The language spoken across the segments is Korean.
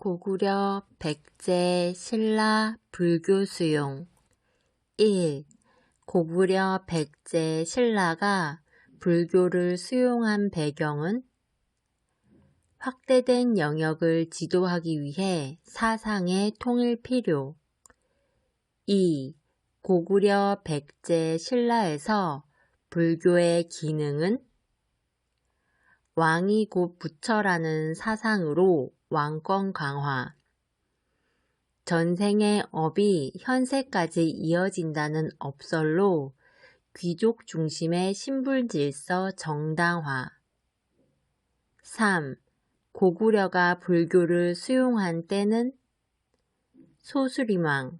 고구려 백제 신라 불교 수용 1. 고구려 백제 신라가 불교를 수용한 배경은 확대된 영역을 지도하기 위해 사상의 통일 필요. 2. 고구려 백제 신라에서 불교의 기능은 왕이 곧 부처라는 사상으로 왕권 강화. 전생의 업이 현세까지 이어진다는 업설로 귀족 중심의 신분질서 정당화. 3. 고구려가 불교를 수용한 때는 소수림왕,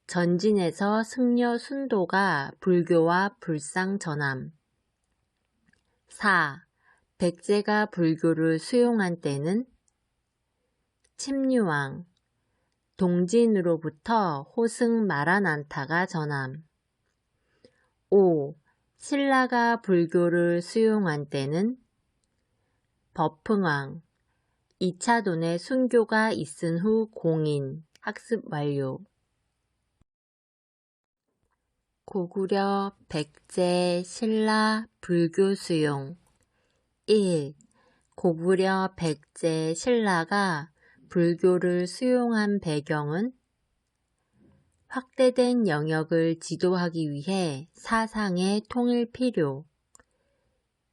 전진에서 승려 순도가 불교와 불상전함. 4. 백제가 불교를 수용한 때는 침류왕, 동진으로부터 호승 마라난타가 전함. 5. 신라가 불교를 수용한 때는 법흥왕, 2차돈의 순교가 있은 후 공인, 학습 완료. 고구려 백제 신라 불교 수용 1. 고구려 백제 신라가 불교를 수용한 배경은 확대된 영역을 지도하기 위해 사상의 통일 필요.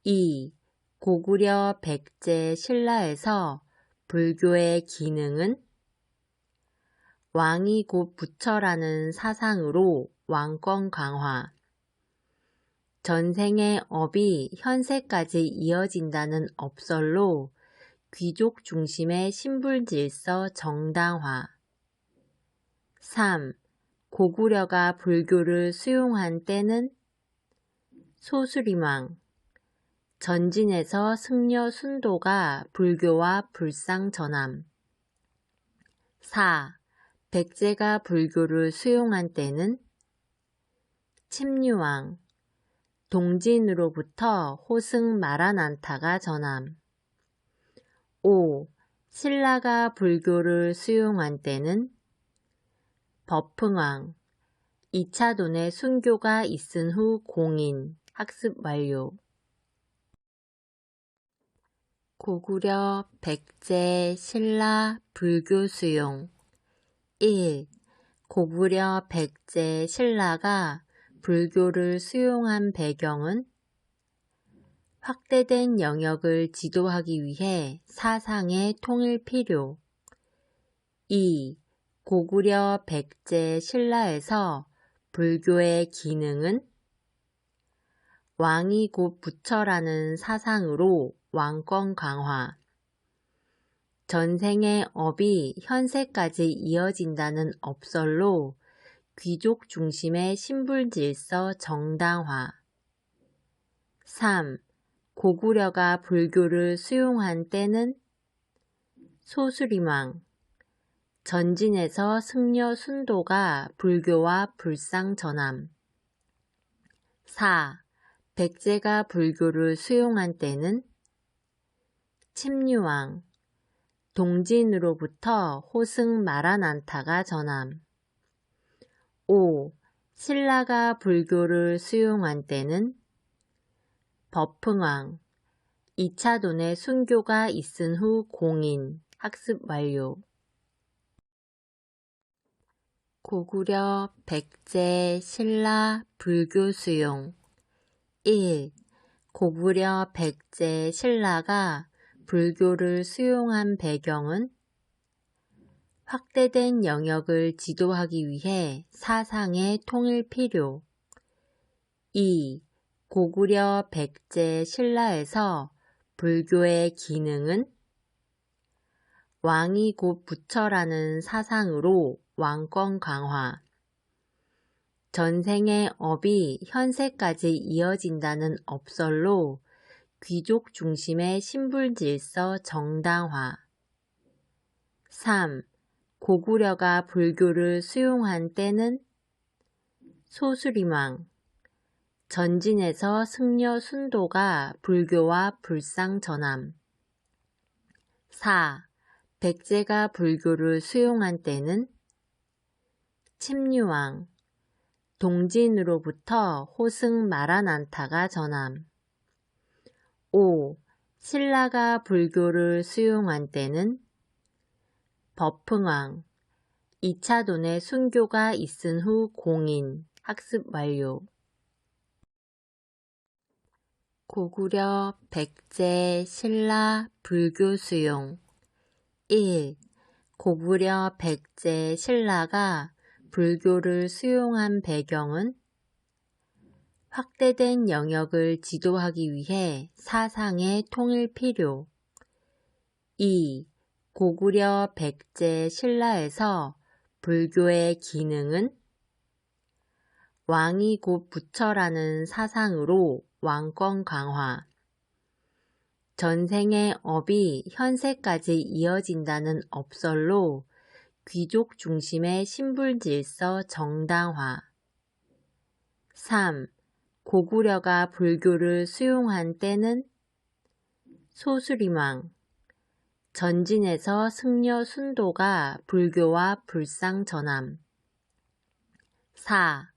2. 고구려 백제 신라에서 불교의 기능은 왕이 곧 부처라는 사상으로 왕권 강화. 전생의 업이 현세까지 이어진다는 업설로 귀족 중심의 신분질서 정당화. 3. 고구려가 불교를 수용한 때는 소수림왕, 전진에서 승려 순도가 불교와 불상전함. 4. 백제가 불교를 수용한 때는 침류왕, 동진으로부터 호승 마라난타가 전함. 5. 신라가 불교를 수용한 때는 법흥왕, 2차돈의 순교가 있은 후 공인, 학습 완료. 고구려 백제 신라 불교 수용 1. 고구려 백제 신라가 불교를 수용한 배경은 확대된 영역을 지도하기 위해 사상의 통일 필요. 2. 고구려 백제 신라에서 불교의 기능은 왕이 곧 부처라는 사상으로 왕권 강화. 전생의 업이 현세까지 이어진다는 업설로 귀족 중심의 신분질서 정당화. 3. 고구려가 불교를 수용한 때는 소수림왕, 전진에서 승려 순도가 불교와 불상전함. 4. 백제가 불교를 수용한 때는 침류왕, 동진으로부터 호승 마라난타가 전함. 5. 신라가 불교를 수용한 때는 법흥왕, 2차돈의 순교가 있은 후 공인, 학습 완료. 고구려 백제 신라 불교 수용 1. 고구려 백제 신라가 불교를 수용한 배경은 확대된 영역을 지도하기 위해 사상의 통일 필요. 2. 고구려 백제 신라에서 불교의 기능은 왕이 곧 부처라는 사상으로 왕권 강화. 전생의 업이 현세까지 이어진다는 업설로 귀족 중심의 신분질서 정당화. 3. 고구려가 불교를 수용한 때는 소수림왕, 전진에서 승려 순도가 불교와 불상전함. 4. 백제가 불교를 수용한 때는 침류왕, 동진으로부터 호승 마라난타가 전함. 5. 신라가 불교를 수용한 때는 법흥왕, 2차돈의 순교가 있은 후 공인, 학습 완료. 고구려 백제 신라 불교 수용 1. 고구려 백제 신라가 불교를 수용한 배경은 확대된 영역을 지도하기 위해 사상의 통일 필요. 2. 고구려 백제 신라에서 불교의 기능은 왕이 곧 부처라는 사상으로 왕권 강화, 전생의 업이 현세까지 이어진다는 업설로 귀족 중심의 신분질서 정당화. 3. 고구려가 불교를 수용한 때는 소수림왕, 전진에서 승려 순도가 불교와 불상전함. 4.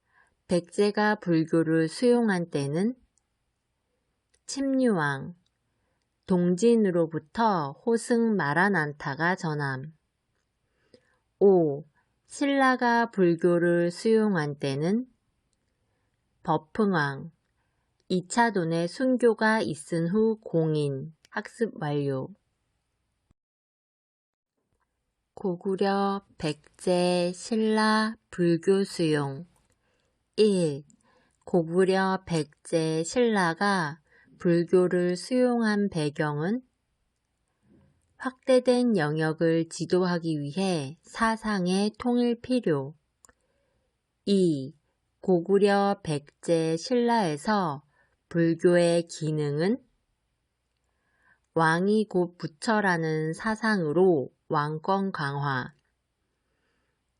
백제가 불교를 수용한 때는 침류왕, 동진으로부터 호승 마라난타가 전함. 5. 신라가 불교를 수용한 때는 법흥왕, 2차돈의 순교가 있은 후 공인, 학습 완료. 고구려 백제 신라 불교 수용 1. 고구려 백제 신라가 불교를 수용한 배경은 확대된 영역을 지도하기 위해 사상의 통일 필요. 2. 고구려 백제 신라에서 불교의 기능은 왕이 곧 부처라는 사상으로 왕권 강화,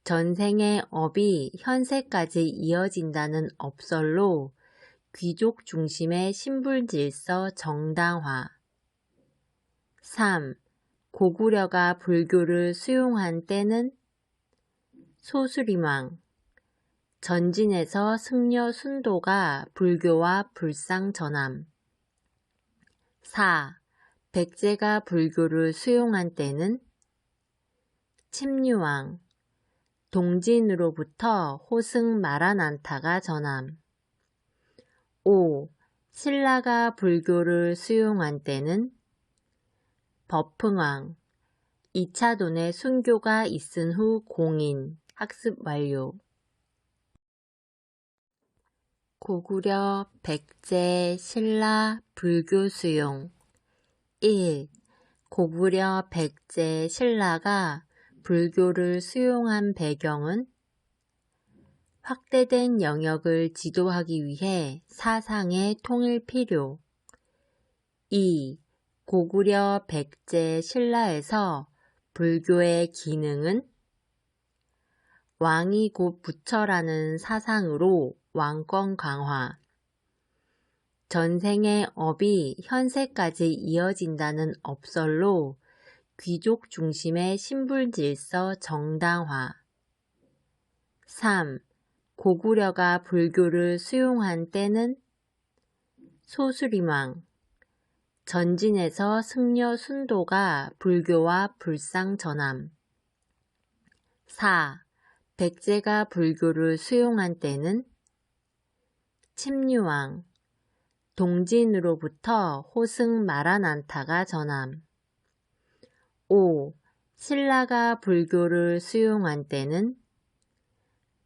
전생의 업이 현세까지 이어진다는 업설로 귀족 중심의 신분질서 정당화. 3. 고구려가 불교를 수용한 때는 소수림왕, 전진에서 승려 순도가 불교와 불상전함. 4. 백제가 불교를 수용한 때는 침류왕, 동진으로부터 호승 마라난타가 전함. 5. 신라가 불교를 수용한 때는 법흥왕, 2차돈의 순교가 있은 후 공인, 학습 완료. 고구려 백제 신라 불교 수용 1. 고구려 백제 신라가 불교를 수용한 배경은 확대된 영역을 지도하기 위해 사상의 통일 필요. 2. 고구려 백제 신라에서 불교의 기능은 왕이 곧 부처라는 사상으로 왕권 강화, 전생의 업이 현세까지 이어진다는 업설로 귀족 중심의 신분질서 정당화. 3. 고구려가 불교를 수용한 때는 소수림왕, 전진에서 승려 순도가 불교와 불상전함. 4. 백제가 불교를 수용한 때는 침류왕, 동진으로부터 호승 마라난타가 전함. 5. 신라가 불교를 수용한 때는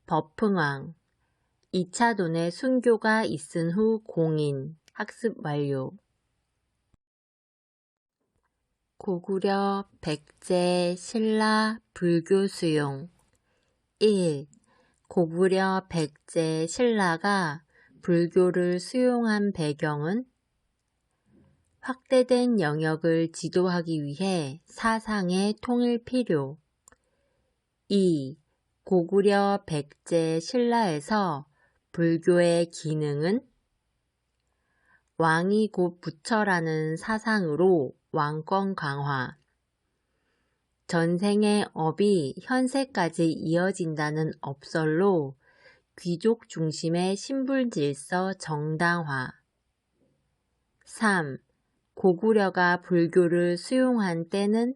법흥왕, 2차돈의 순교가 있은 후 공인, 학습 완료. 고구려 백제 신라 불교 수용 1. 고구려 백제 신라가 불교를 수용한 배경은 확대된 영역을 지도하기 위해 사상의 통일 필요. 2. 고구려 백제 신라에서 불교의 기능은 왕이 곧 부처라는 사상으로 왕권 강화, 전생의 업이 현세까지 이어진다는 업설로 귀족 중심의 신불질서 정당화. 3. 고구려가 불교를 수용한 때는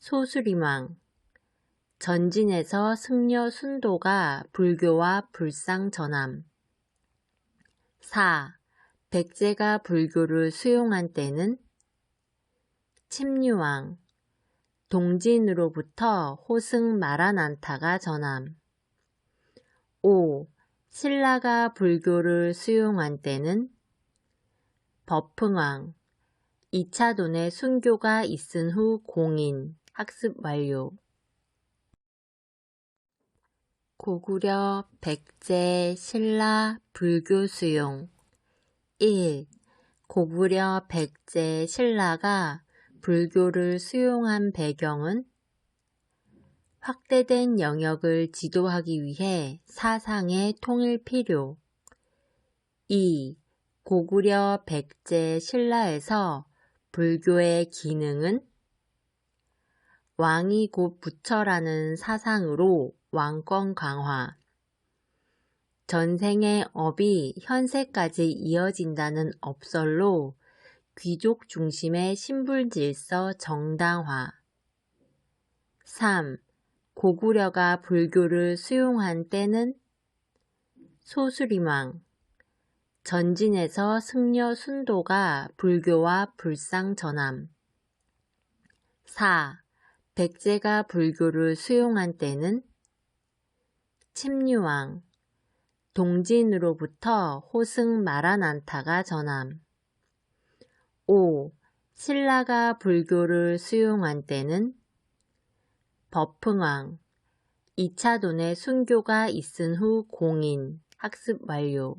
소수림왕. 전진에서 승려 순도가 불교와 불상전함. 4. 백제가 불교를 수용한 때는 침류왕. 동진으로부터 호승 마라난타가 전함. 5. 신라가 불교를 수용한 때는 법흥왕. 2차돈의 순교가 있은 후 공인. 학습 완료. 고구려, 백제, 신라, 불교 수용. 1. 고구려, 백제, 신라가 불교를 수용한 배경은 확대된 영역을 지도하기 위해 사상의 통일 필요. 2. 고구려, 백제, 신라에서 불교의 기능은 왕이 곧 부처라는 사상으로 왕권 강화. 전생의 업이 현세까지 이어진다는 업설로 귀족 중심의 신불질서 정당화. 3. 고구려가 불교를 수용한 때는 소수림왕. 전진에서 승려 순도가 불교와 불상전함. 4. 백제가 불교를 수용한 때는 침류왕. 동진으로부터 호승 마라난타가 전함. 5. 신라가 불교를 수용한 때는 법흥왕. 2차돈의 순교가 있은 후 공인. 학습 완료.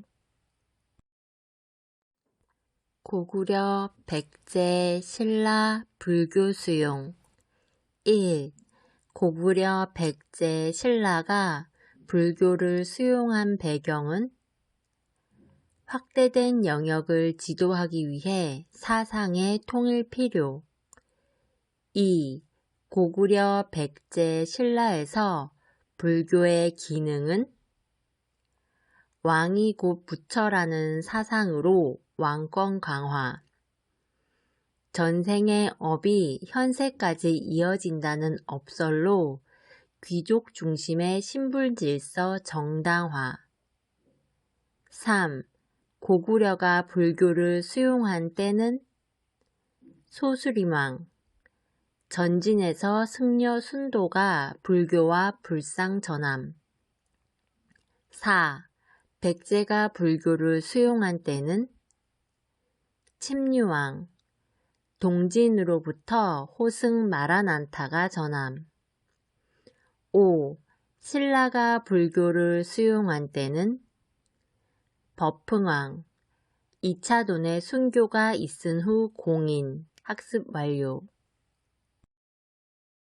고구려, 백제, 신라, 불교 수용. 1. 고구려, 백제, 신라가 불교를 수용한 배경은 확대된 영역을 지도하기 위해 사상의 통일 필요. 2. 고구려, 백제, 신라에서 불교의 기능은 왕이 곧 부처라는 사상으로 왕권 강화. 전생의 업이 현세까지 이어진다는 업설로 귀족 중심의 신불질서 정당화. 3. 고구려가 불교를 수용한 때는 소수림왕. 전진에서 승려 순도가 불교와 불상전함. 4. 백제가 불교를 수용한 때는 침류왕. 동진으로부터 호승 마라난타가 전함. 5. 신라가 불교를 수용한 때는 법흥왕. 2차돈의 순교가 있은 후 공인. 학습 완료.